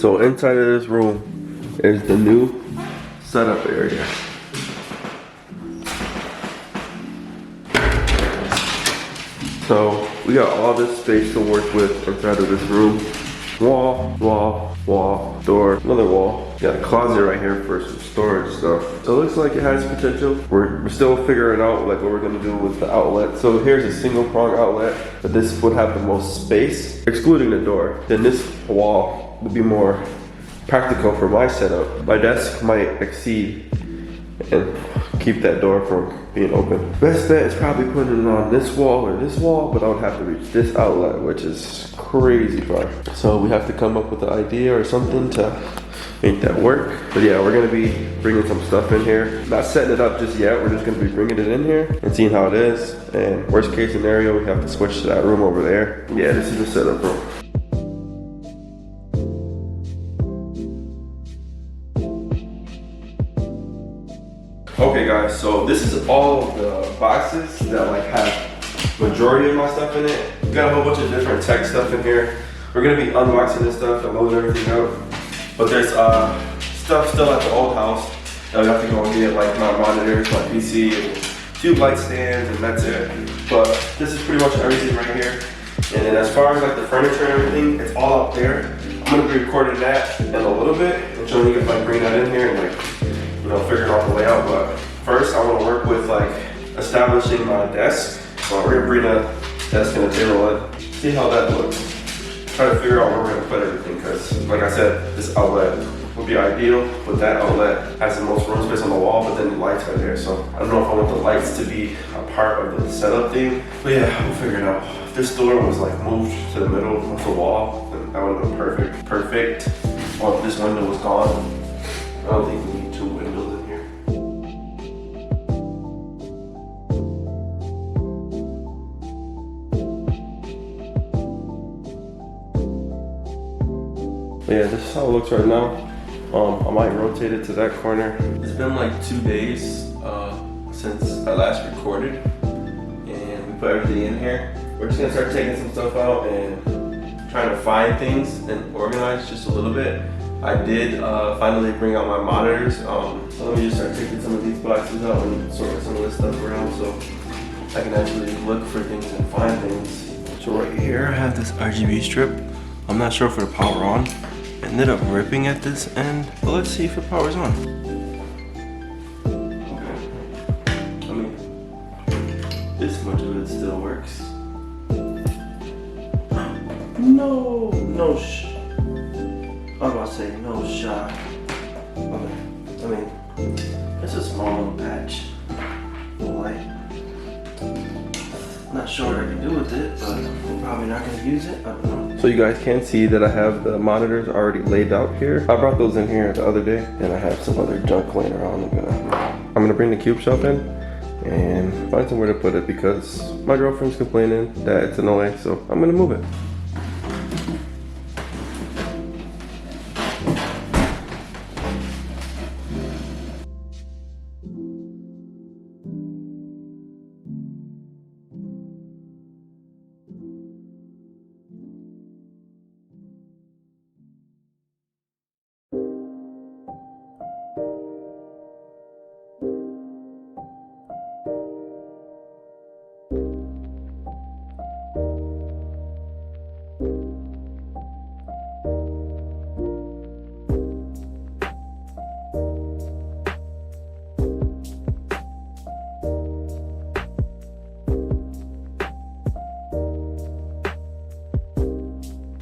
So inside of this room is the new setup area. So we got all this space to work with inside of this room. Wall, door, another wall. Got a closet right here for some storage stuff. So it looks like it has potential. We're still figuring out like what we're gonna do with the outlet. So here's a single prong outlet, but this would have the most space, excluding the door. Then this wall would be more practical for my setup. My desk might exceed and keep that door from being open. Best bet is probably putting it on this wall or this wall, but I would have to reach this outlet, which is crazy far. So we have to come up with an idea or something to make that work. But yeah, we're gonna be bringing some stuff in here. Not setting it up just yet, we're just gonna be bringing it in here and seeing how it is. And worst case scenario, we have to switch to that room over there. Yeah, this is the setup room. Okay guys, so this is all of the boxes that like have majority of my stuff in it. We got a whole bunch of different tech stuff in here. We're gonna be unboxing this stuff and loading everything out. But there's stuff still at the old house that we have to go and get, like my monitors, my PC, and a few light stands, and that's it. But this is pretty much everything right here. And then as far as like the furniture and everything, it's all up there. I'm gonna be recording that in a little bit and showing you if I bring that in here and like, you know, figuring out the layout. But first I want to work with like establishing my desk. So we're gonna bring a desk and a table in, see how that looks. Try to figure out where we're gonna put everything, because like I said, this outlet would be ideal, but that outlet has the most room space on the wall, but then the lights are there. So I don't know if I want the lights to be a part of the setup thing. But yeah, we'll figure it out. If this door was like moved to the middle of the wall, then that would have been perfect. Or if this window was gone, I don't think we need two windows in here. But yeah, this is how it looks right now. I might rotate it to that corner. It's been like 2 days since I last recorded, and we put everything in here. We're just gonna start taking some stuff out and trying to find things and organize just a little bit. I did finally bring out my monitors. So let me just start taking some of these boxes out and sorting some of this stuff around so I can actually look for things and find things. So right here I have this RGB strip. I'm not sure if it'll power on. Ended up ripping at this end, but let's see if it powers on. Okay. I mean, this much of it still works. No I was about to say no shot. Okay. I mean, it's a small little patch. Light. Not sure what I can do with it, but I'm probably not going to use it. I don't know. So you guys can see that I have the monitors already laid out here. I brought those in here the other day, and I have some other junk laying around. I'm gonna bring the cube shelf in and find somewhere to put it, because my girlfriend's complaining that it's annoying, so I'm gonna move it.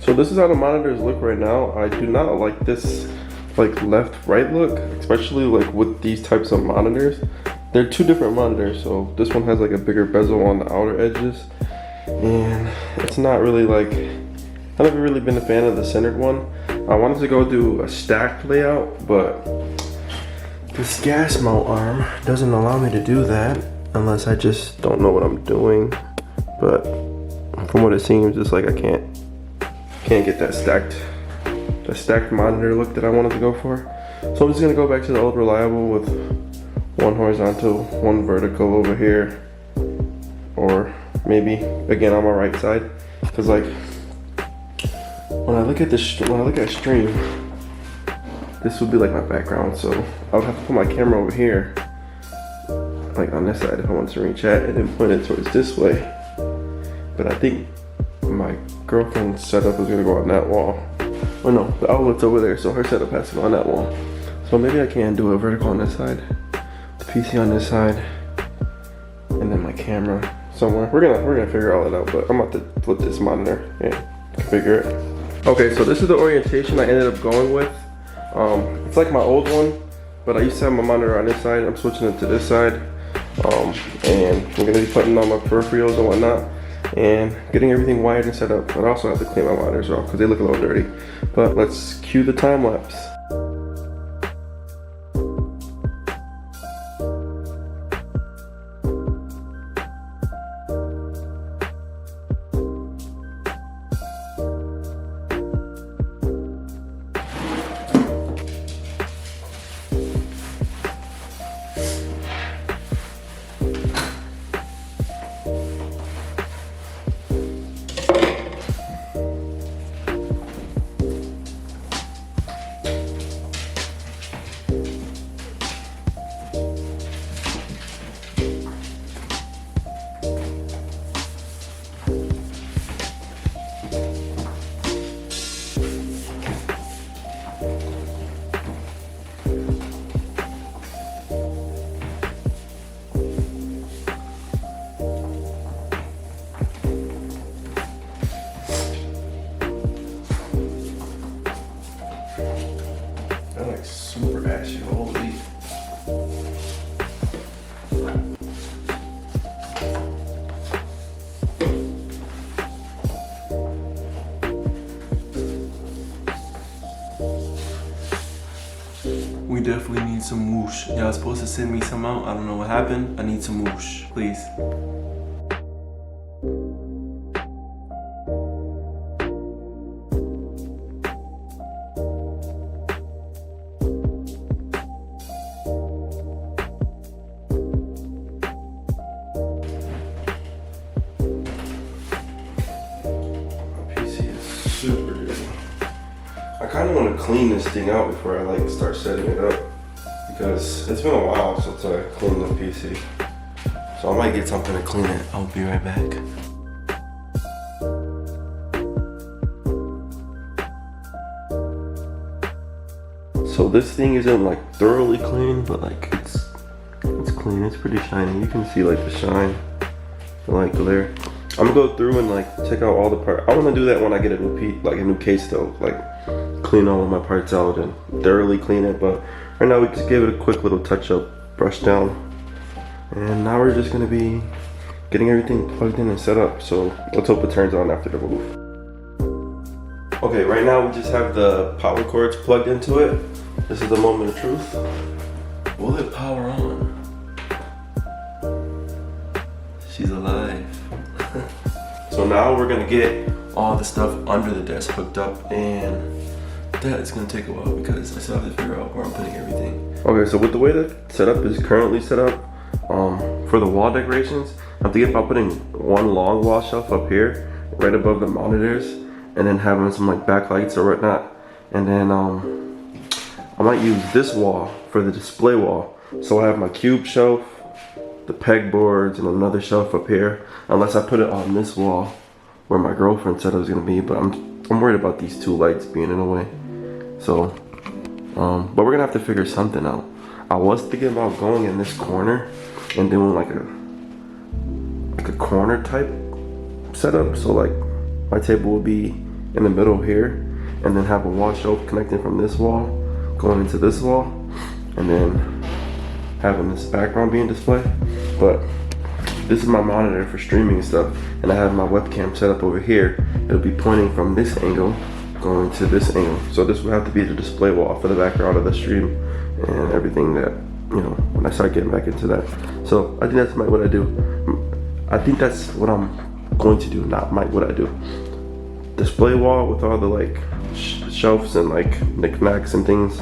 So this is how the monitors look right now. I do not like this like left-right look, especially like with these types of monitors. They're two different monitors, so this one has like a bigger bezel on the outer edges, and it's not really like, I've never really been a fan of the centered one. I wanted to go do a stacked layout, but this gas mount arm doesn't allow me to do that unless I just don't know what I'm doing. But from what it seems, it's like I can't get that stacked monitor look that I wanted to go for. So I'm just gonna go back to the old reliable with one horizontal, one vertical over here, or maybe again on my right side, because like when I look at stream, this would be like my background. So I would have to put my camera over here, like on this side if I want to reach chat, and then point it towards this way. But I think my girlfriend's setup is gonna go on that wall. Oh no, the outlet's over there, so her setup has to go on that wall. So maybe I can do a vertical on this side, the PC on this side, and then my camera somewhere. We're gonna figure all that out, but I'm about to put this monitor and configure it. Okay, so this is the orientation I ended up going with. It's like my old one, but I used to have my monitor on this side. I'm switching it to this side. And I'm gonna be putting on my peripherals and whatnot and getting everything wired and set up. But I also have to clean my monitors off because they look a little dirty. But let's cue the time lapse. Super ashy, holy. We definitely need some whoosh. Y'all supposed to send me some out. I don't know what happened. I need some whoosh, please. Super dirty. I kind of want to clean this thing out before I like start setting it up because it's been a while since I cleaned the PC. So I might get something to clean it. I'll be right back. So this thing isn't like thoroughly clean, but like it's clean. It's pretty shiny. You can see like the shine, the like glare. I'm gonna go through and like check out all the parts. I want to do that when I get a new case though, like clean all of my parts out and thoroughly clean it. But right now we just gave it a quick little touch up, brush down, and now we're just gonna be getting everything plugged in and set up. So let's hope it turns on after the move. Okay, right now we just have the power cords plugged into it. This is the moment of truth. Will it power on? She's alive. So now we're gonna get all the stuff under the desk hooked up, and that is gonna take a while because I still have to figure out where I'm putting everything. Okay, so with the way the setup is currently set up, for the wall decorations, I'm thinking about putting one long wall shelf up here, right above the monitors, and then having some like backlights or whatnot. And then I might use this wall for the display wall. So I have my cube shelf, the pegboards, and another shelf up here, unless I put it on this wall where my girlfriend said it was gonna be. But I'm worried about these two lights being in the way. So but we're gonna have to figure something out. I was thinking about going in this corner and doing like a corner type setup. So like my table will be in the middle here, and then have a wall shelf connecting from this wall going into this wall, and then having this background being displayed. But this is my monitor for streaming and stuff, and I have my webcam set up over here. It'll be pointing from this angle going to this angle. So this will have to be the display wall for the background of the stream and everything that, you know, when I start getting back into that. So I think that's what I do. I think that's what I'm going to do, not what I do. Display wall with all the like shelves and like knickknacks and things.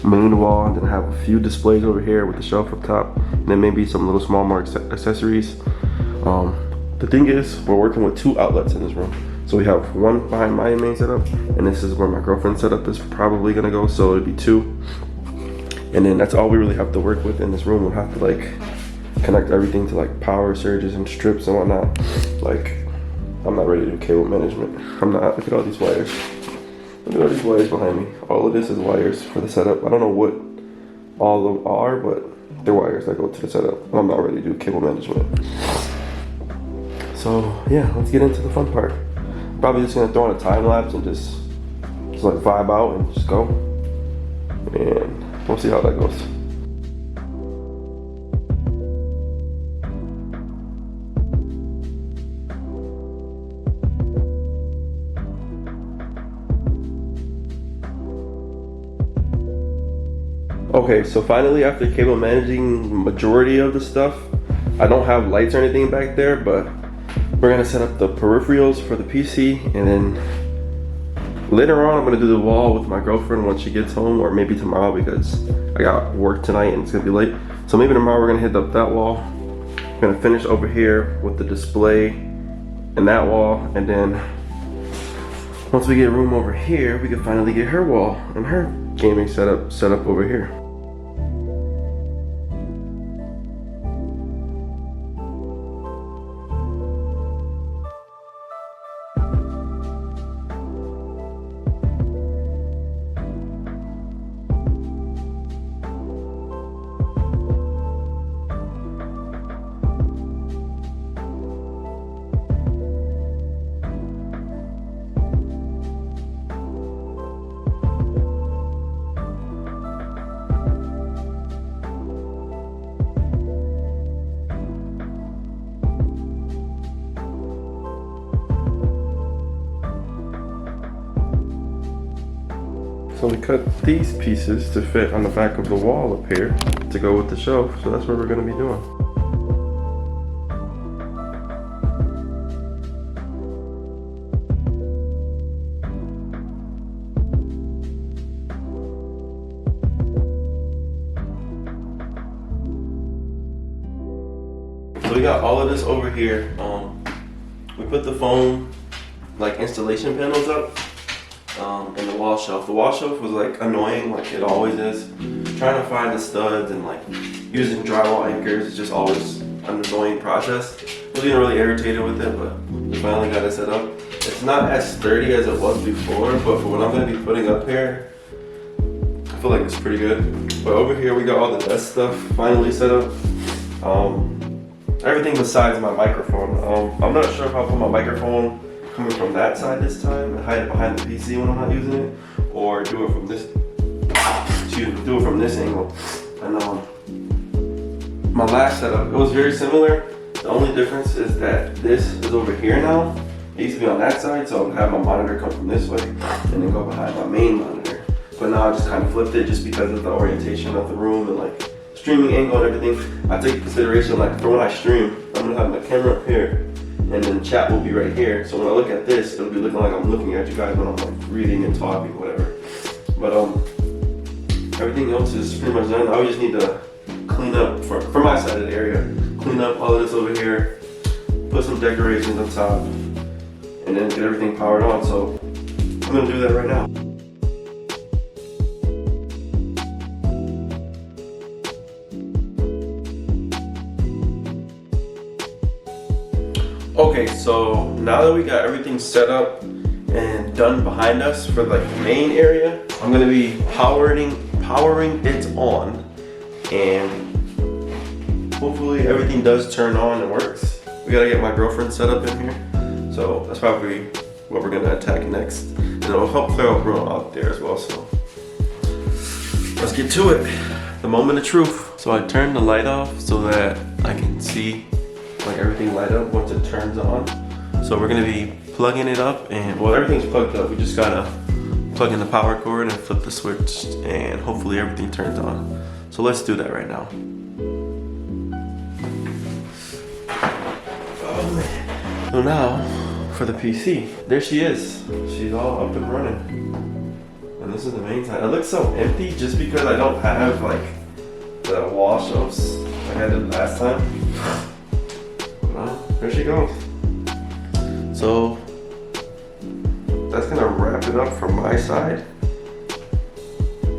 Main wall, and then have a few displays over here with the shelf up top, and then maybe some little small more accessories. The thing is, we're working with two outlets in this room, So we have one behind my main setup, and this is where my girlfriend's setup is probably gonna go, so it'll be 2. And then that's all we really have to work with in this room. We'll have to like connect everything to like power surges and strips and whatnot. Like, I'm not ready to do cable management. I'm not. Look at all these wires. Look at all these wires behind me. All of this is wires for the setup. I don't know what all of them are, but they're wires that go to the setup. I'm not ready to do cable management. So yeah, let's get into the fun part. I'm probably just gonna throw on a time lapse and just like vibe out and just go. And we'll see how that goes. Okay, so finally after cable managing majority of the stuff, I don't have lights or anything back there, but we're gonna set up the peripherals for the PC, and then later on I'm gonna do the wall with my girlfriend once she gets home, or maybe tomorrow because I got work tonight and it's gonna be late. So maybe tomorrow we're gonna hit up that wall. We're gonna finish over here with the display and that wall, and then once we get room over here, we can finally get her wall and her gaming setup set up over here. So we cut these pieces to fit on the back of the wall up here to go with the shelf. So that's what we're gonna be doing. So we got all of this over here. We put the foam like installation panels up. And the wall shelf. The wall shelf was like annoying, like it always is. Trying to find the studs and like using drywall anchors is just always an annoying process. I was getting really irritated with it, but we finally got it set up. It's not as sturdy as it was before, but for what I'm going to be putting up here, I feel like it's pretty good. But over here we got all the desk stuff finally set up. Everything besides my microphone. I'm not sure if I'll put my microphone coming from that side this time and hide it behind the PC when I'm not using it, or do it from this, do it from this angle. And my last setup, it was very similar. The only difference is that this is over here now. It used to be on that side, so I would have my monitor come from this way and then go behind my main monitor. But now I just kind of flipped it just because of the orientation of the room and like streaming angle and everything. I take into consideration like for when I stream, I'm gonna have my camera up here, and then chat will be right here. So when I look at this, it'll be looking like I'm looking at you guys when I'm like reading and talking, whatever. But everything else is pretty much done. I just need to clean up for my side of the area. Clean up all of this over here, put some decorations on top, and then get everything powered on. So I'm gonna do that right now. Okay, so now that we got everything set up and done behind us for like the main area, I'm gonna be powering it on, and hopefully everything does turn on and works. We gotta get my girlfriend set up in here, so that's probably what we're gonna attack next, and it'll help clear up room out there as well. So let's get to it. The moment of truth. So I turned the light off so that I can see like everything light up once it turns on. So we're gonna be plugging it up, and well, everything's plugged up. We just gotta plug in the power cord and flip the switch, and hopefully everything turns on. So let's do that right now. Oh man. So now for the PC. There she is. She's all up and running. And this is the main side. It looks so empty just because I don't have like the wall shelves like I did last time. Well, there she goes. So that's gonna wrap it up from my side.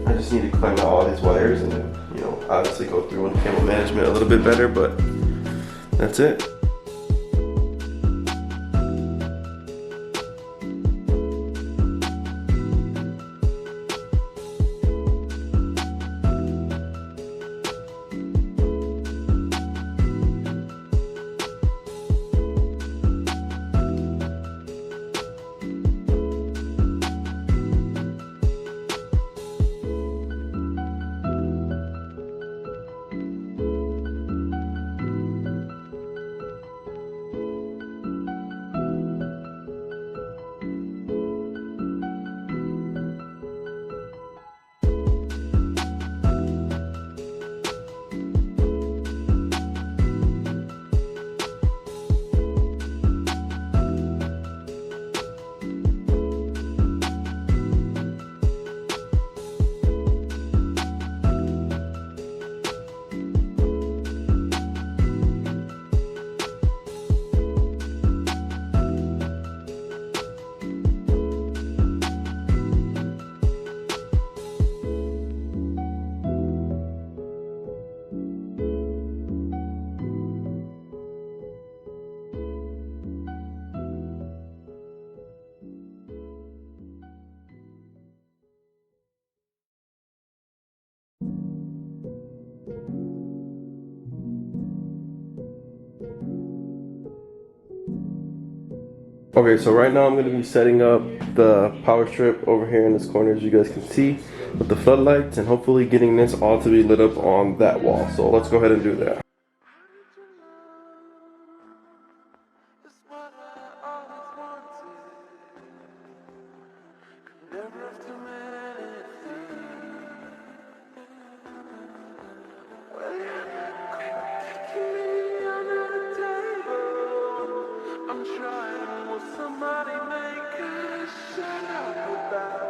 I just need to clean out all these wires and then, you know, obviously go through and cable management a little bit better, but that's it. Okay, so right now I'm going to be setting up the power strip over here in this corner, as you guys can see, with the floodlights, and hopefully getting this all to be lit up on that wall. So let's go ahead and do that. I'm trying, will somebody make a shout out about